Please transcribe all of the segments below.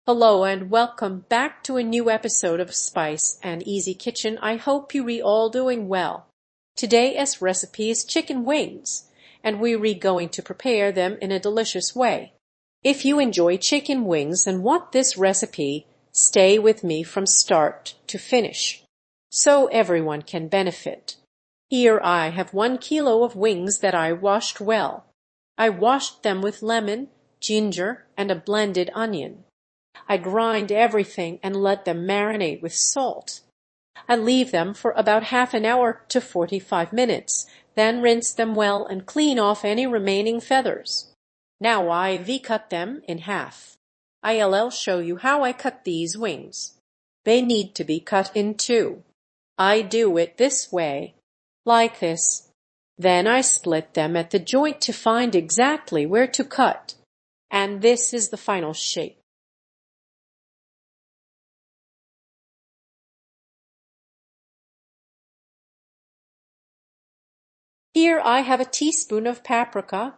Hello and welcome back to a new episode of Spice and Easy Kitchen. I hope you all doing well. Today's recipe is chicken wings, and we're going to prepare them in a delicious way. If you enjoy chicken wings and want this recipe, stay with me from start to finish, so everyone can benefit. Here I have 1 kilo of wings that I washed well. I washed them with lemon, ginger, and a blended onion. I grind everything and let them marinate with salt. I leave them for about half an hour to 45 minutes, then rinse them well and clean off any remaining feathers. Now I cut them in half. I'll show you how I cut these wings. They need to be cut in two. I do it this way, like this. Then I split them at the joint to find exactly where to cut. And this is the final shape. Here I have a teaspoon of paprika,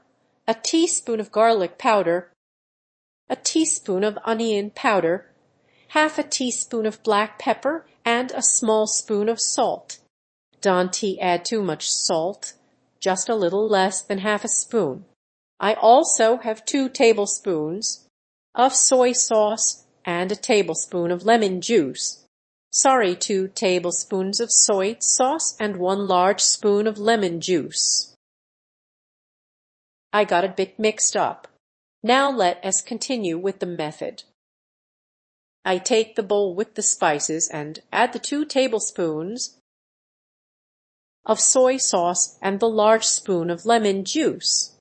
a teaspoon of garlic powder, a teaspoon of onion powder, half a teaspoon of black pepper, and a small spoon of salt. Don't add too much salt, just a little less than half a spoon. I also have 2 tablespoons of soy sauce and a tablespoon of lemon juice. 2 tablespoons of soy sauce and 1 large spoon of lemon juice. I got a bit mixed up. Now let us continue with the method. I take the bowl with the spices and add the 2 tablespoons of soy sauce and the large spoon of lemon juice.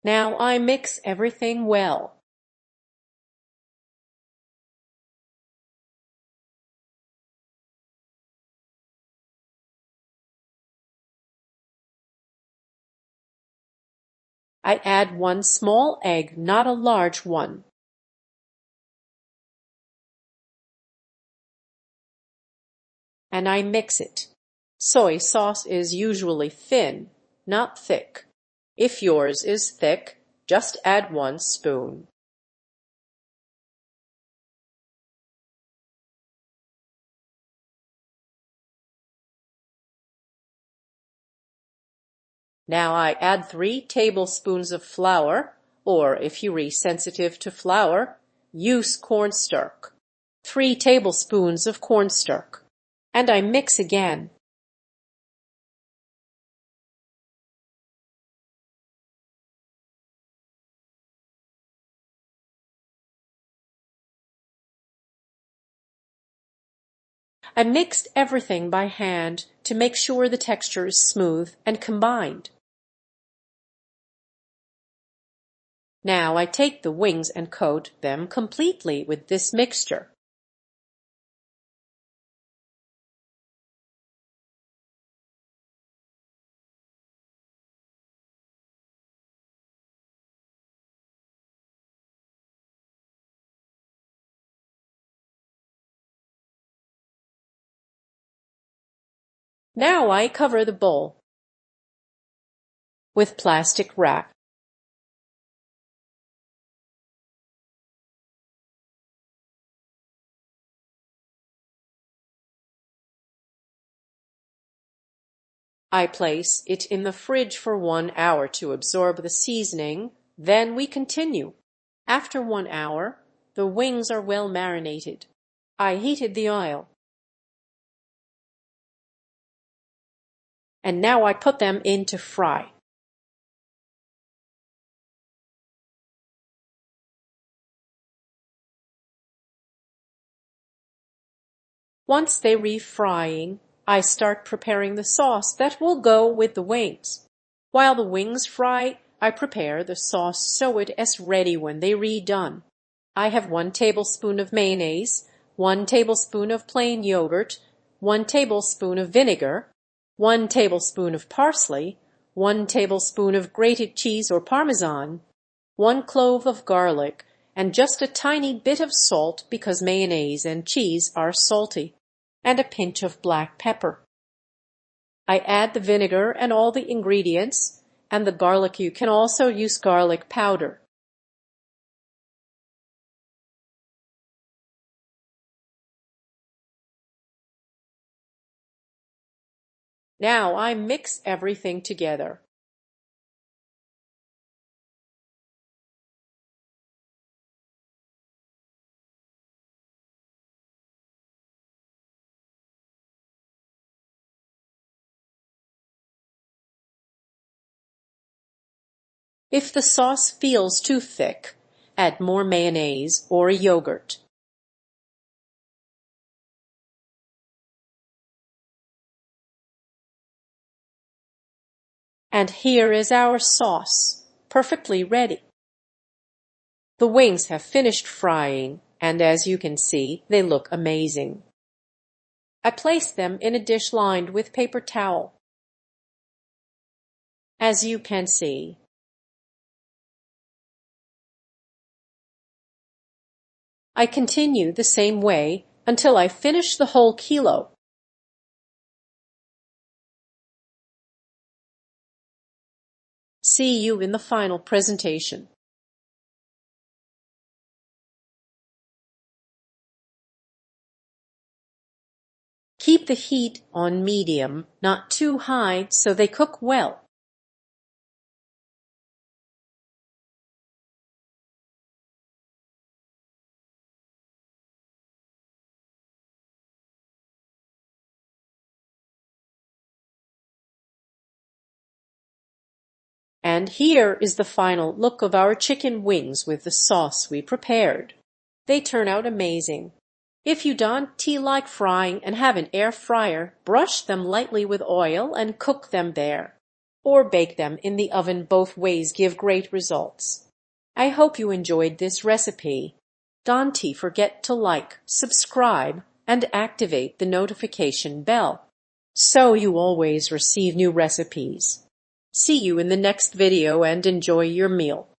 Now I mix everything well. I add 1 small egg, not a large one. And I mix it. Soy sauce is usually thin, not thick. If yours is thick, just add 1 spoon. Now I add 3 tablespoons of flour, or if you're sensitive to flour, use cornstarch. 3 tablespoons of cornstarch. And I mix again. I mixed everything by hand to make sure the texture is smooth and combined. Now I take the wings and coat them completely with this mixture. Now I cover the bowl with plastic wrap. I place it in the fridge for 1 hour to absorb the seasoning. Then we continue. After 1 hour, the wings are well marinated. I heated the oil. And now I put them in to fry. Once they refrying, I start preparing the sauce that will go with the wings. While the wings fry, I prepare the sauce so it is ready when they redone. I have 1 tablespoon of mayonnaise, 1 tablespoon of plain yogurt, 1 tablespoon of vinegar, 1 tablespoon of parsley, 1 tablespoon of grated cheese or Parmesan, 1 clove of garlic, and just a tiny bit of salt because mayonnaise and cheese are salty, and a pinch of black pepper. I add the vinegar and all the ingredients, And the garlic, you can also use garlic powder. Now I mix everything together. If the sauce feels too thick, add more mayonnaise or a yogurt. And here is our sauce, perfectly ready. The wings have finished frying, and as you can see, they look amazing. I place them in a dish lined with paper towel. As you can see, I continue the same way until I finish the whole kilo. See you in the final presentation. Keep the heat on medium, not too high, so they cook well. And here is the final look of our chicken wings with the sauce we prepared. They turn out amazing. If you don't like frying and have an air fryer, brush them lightly with oil and cook them there. Or bake them in the oven. Both ways give great results. I hope you enjoyed this recipe. Don't forget to like, subscribe, and activate the notification bell so you always receive new recipes. See you in the next video and enjoy your meal.